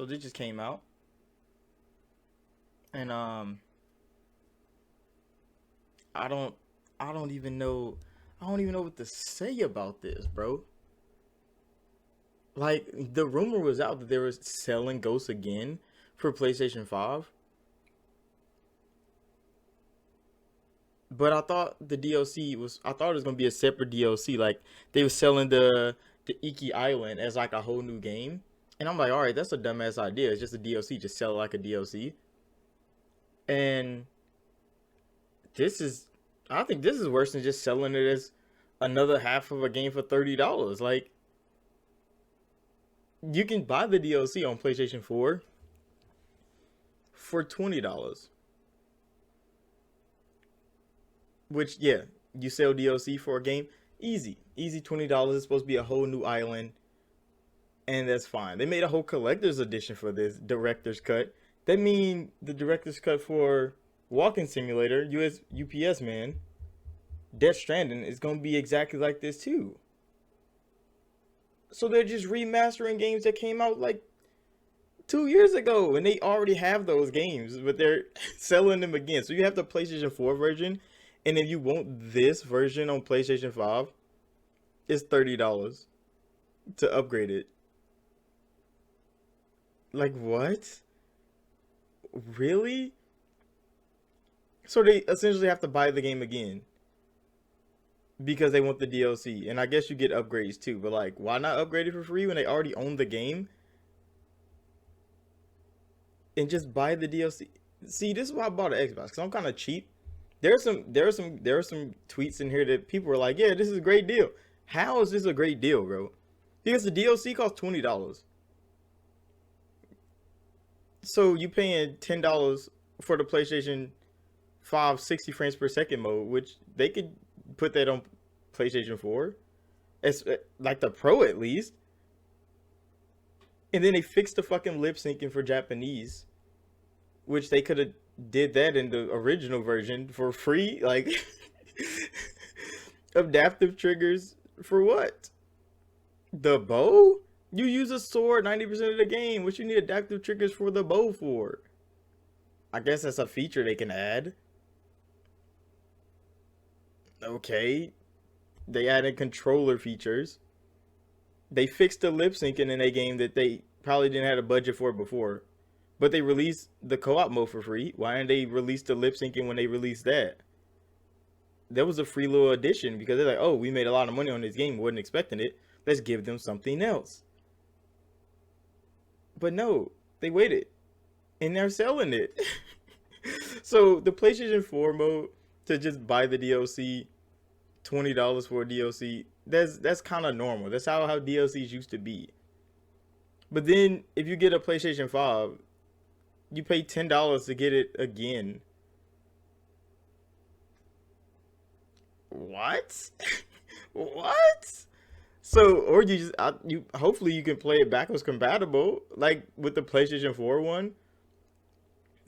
So they just came out, and I don't, I don't even know, I don't even know what to say about this, bro. Like the rumor was out that they were selling Ghosts again for PlayStation 5, but I thought the DLC was, I thought it was gonna be a separate DLC. Like they were selling the Iki Island as like a whole new game, and I'm like, all right, that's a dumbass idea. It's just a DLC, just sell it like a DLC. And this is, I think this is worse than just selling it as another half of a game for $30. Like you can buy the DLC on PlayStation 4 for $20, which yeah, you sell DLC for a game, easy, easy $20. It's supposed to be a whole new island, and that's fine. They made a whole collector's edition for this director's cut. That mean the director's cut for Walking Simulator, UPS man, Death Stranding is gonna be exactly like this too. So they're just remastering games that came out like 2 years ago, and they already have those games, but they're selling them again. So you have the PlayStation 4 version, and if you want this version on PlayStation 5, it's $30 to upgrade it. Like what? Really? So they essentially have to buy the game again because they want the DLC. And I guess you get upgrades too, but like why not upgrade it for free when they already own the game and just buy the DLC? See, this is why I bought an Xbox, cuz I'm kind of cheap. There are some tweets in here that people were like, "Yeah, this is a great deal." How is this a great deal, bro? Because the DLC costs $20. So you paying $10 for the PlayStation 5 60 frames per second mode, which they could put that on PlayStation 4. It's like the Pro at least. And then they fixed the fucking lip syncing for Japanese, which they could have did that in the original version for free. Like adaptive triggers for what? The bow? You use a sword 90% of the game. What you need adaptive triggers for the bow for? I guess that's a feature they can add. Okay. They added controller features. They fixed the lip syncing in a game that they probably didn't have a budget for before. But they released the co-op mode for free. Why didn't they release the lip syncing when they released that? That was a free little addition because they're like, oh, we made a lot of money on this game. Wasn't expecting it. Let's give them something else. But no, they waited. And they're selling it. So the PlayStation 4 mode to just buy the DLC, $20 for a DLC, that's kind of normal. That's how DLCs used to be. But then if you get a PlayStation 5, you pay $10 to get it again. What? What? So, or you just you hopefully you can play it backwards compatible, like with the PlayStation 4 one.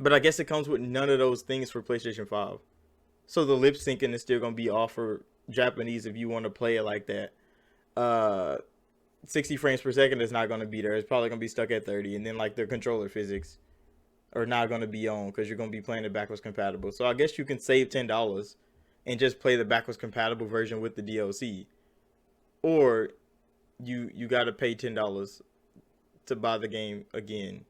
But I guess it comes with none of those things for PlayStation 5. So the lip syncing is still gonna be off for Japanese if you want to play it like that. Uh, 60 frames per second is not gonna be there. It's probably gonna be stuck at 30, and then like the controller physics are not gonna be on because you're gonna be playing it backwards compatible. So I guess you can save $10 and just play the backwards compatible version with the DLC, or you gotta pay $10 to buy the game again.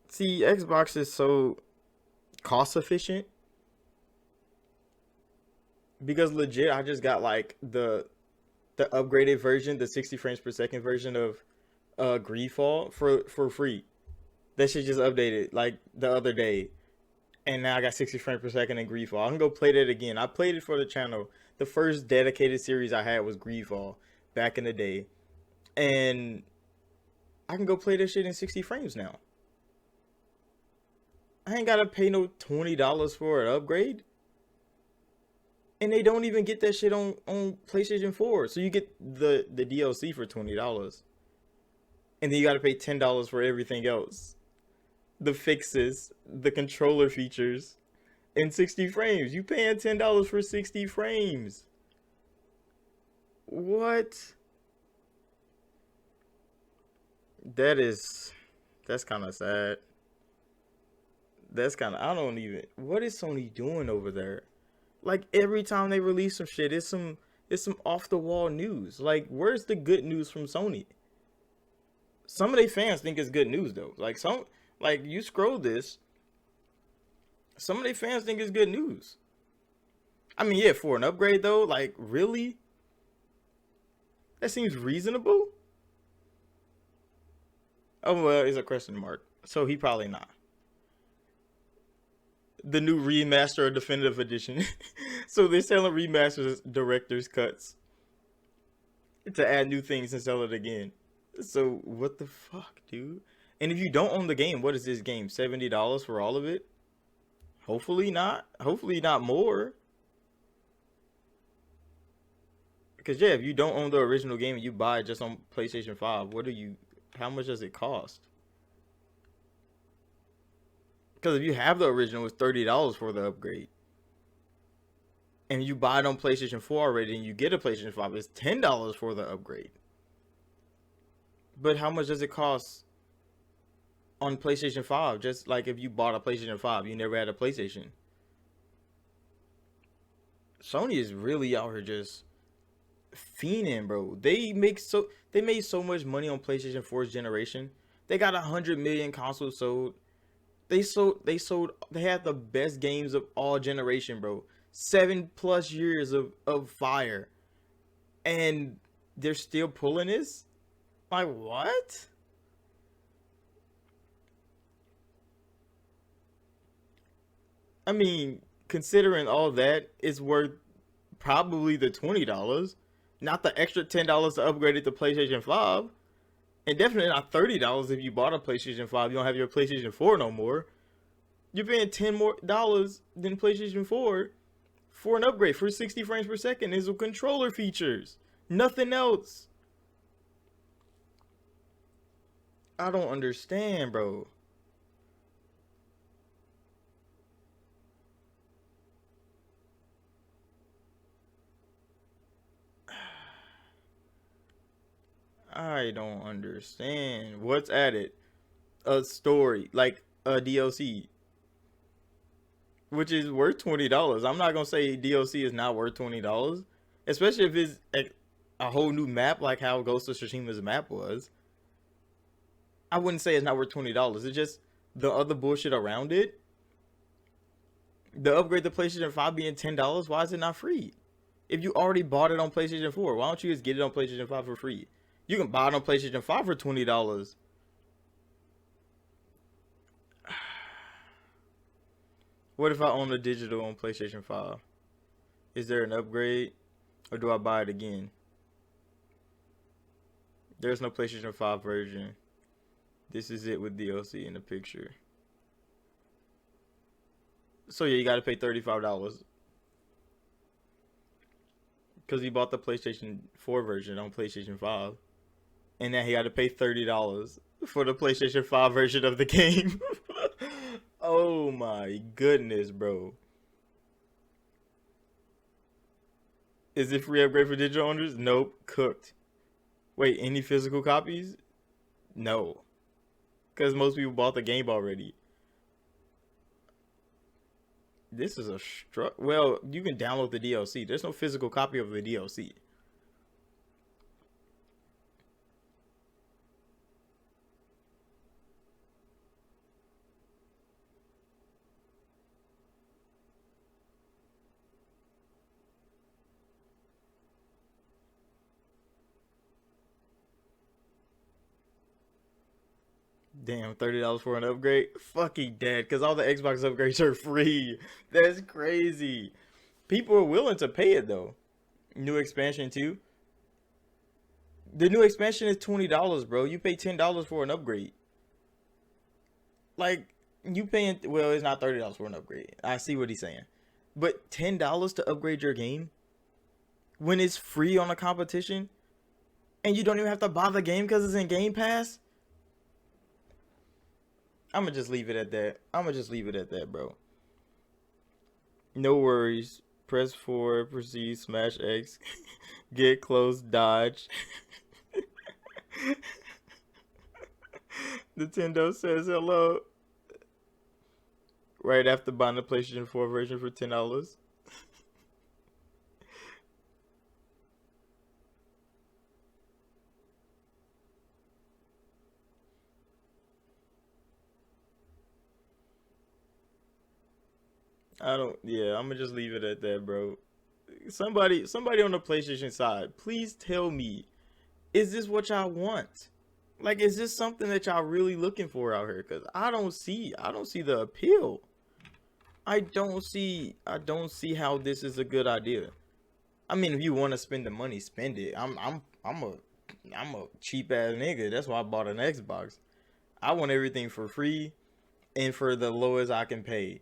See, Xbox is so cost efficient because legit, I just got like the upgraded version, the 60 frames per second version of Greedfall for free. That shit just updated like the other day, and now I got 60 frames per second in Greedfall. I can go play that again. I played it for the channel. The first dedicated series I had was Greedfall back in the day, and I can go play this shit in 60 frames now. I ain't gotta pay no $20 for an upgrade. And they don't even get that shit on PlayStation 4. So you get the DLC for $20. And then you gotta pay $10 for everything else. The fixes, the controller features, in 60 frames. You paying $10 for 60 frames. What? That is, that's kind of sad. That's kind of, I don't even, what is Sony doing over there? Like every time they release some shit, it's some off the wall news. Like where's the good news from Sony? Some of their fans think it's good news though. Like you scroll this, some of their fans think it's good news. I mean, yeah, for an upgrade though, like really, that seems reasonable. Oh well, it's a question mark, so he probably not. The new remaster or definitive edition. So they're selling remasters, director's cuts to add new things and sell it again. So what the fuck, dude? And if you don't own the game, what is this game? $70 for all of it? Hopefully not. Hopefully not more. Because yeah, if you don't own the original game and you buy it just on PlayStation 5, what are you? How much does it cost? Because if you have the original, it's $30 for the upgrade. And you buy it on PlayStation 4 already, and you get a PlayStation 5, it's $10 for the upgrade. But how much does it cost on PlayStation 5? Just like if you bought a PlayStation 5, you never had a PlayStation. Sony is really out here just fiending, bro. They made so much money on PlayStation 4's generation. They got 100 million consoles sold. They had the best games of all generation, bro. 7+ years of fire. And they're still pulling this? Like what? I mean, considering all that, it's worth probably the $20, not the extra $10 to upgrade it to PlayStation 5. And definitely not $30 if you bought a PlayStation 5. You don't have your PlayStation 4 no more. You're paying $10 more than PlayStation 4 for an upgrade for 60 frames per second is with controller features. Nothing else. I don't understand, bro. I don't understand. What's added? A story, like a DLC, which is worth $20. I'm not gonna say DLC is not worth $20, especially if it's a whole new map like how Ghost of Tsushima's map was. I wouldn't say it's not worth $20. It's just the other bullshit around it. The upgrade to PlayStation 5 being $10, why is it not free? If you already bought it on PlayStation 4, why don't you just get it on PlayStation 5 for free? You can buy it on PlayStation 5 for $20. What if I own a digital on PlayStation 5? Is there an upgrade or do I buy it again? There's no PlayStation 5 version. This is it with DLC in the picture. So yeah, you gotta pay $35 because he bought the PlayStation 4 version on PlayStation 5, and then he had to pay $30 for the PlayStation 5 version of the game. Oh my goodness, bro! Is it free upgrade for digital owners? Nope, cooked. Wait, any physical copies? No, because most people bought the game already. This is a well, you can download the DLC. There's no physical copy of the DLC. Damn, $30 for an upgrade? Fucking dead, because all the Xbox upgrades are free. That's crazy. People are willing to pay it though. New expansion too. The new expansion is $20, bro. You pay $10 for an upgrade. Like you paying well, it's not $30 for an upgrade. I see what he's saying. But $10 to upgrade your game when it's free on a competition and you don't even have to buy the game because it's in Game Pass? I'm gonna just leave it at that. I'm gonna just leave it at that, bro. No worries. Press 4, proceed, smash X, get close, dodge. Nintendo says hello right after buying the PlayStation 4 version for $10. I don't. Yeah, I'm gonna just leave it at that, bro. Somebody on the PlayStation side, please tell me, is this what y'all want? Like, is this something that y'all really looking for out here? Cause I don't see the appeal. I don't see how this is a good idea. I mean, if you want to spend the money, spend it. I'm a cheap ass nigga. That's why I bought an Xbox. I want everything for free and for the lowest I can pay.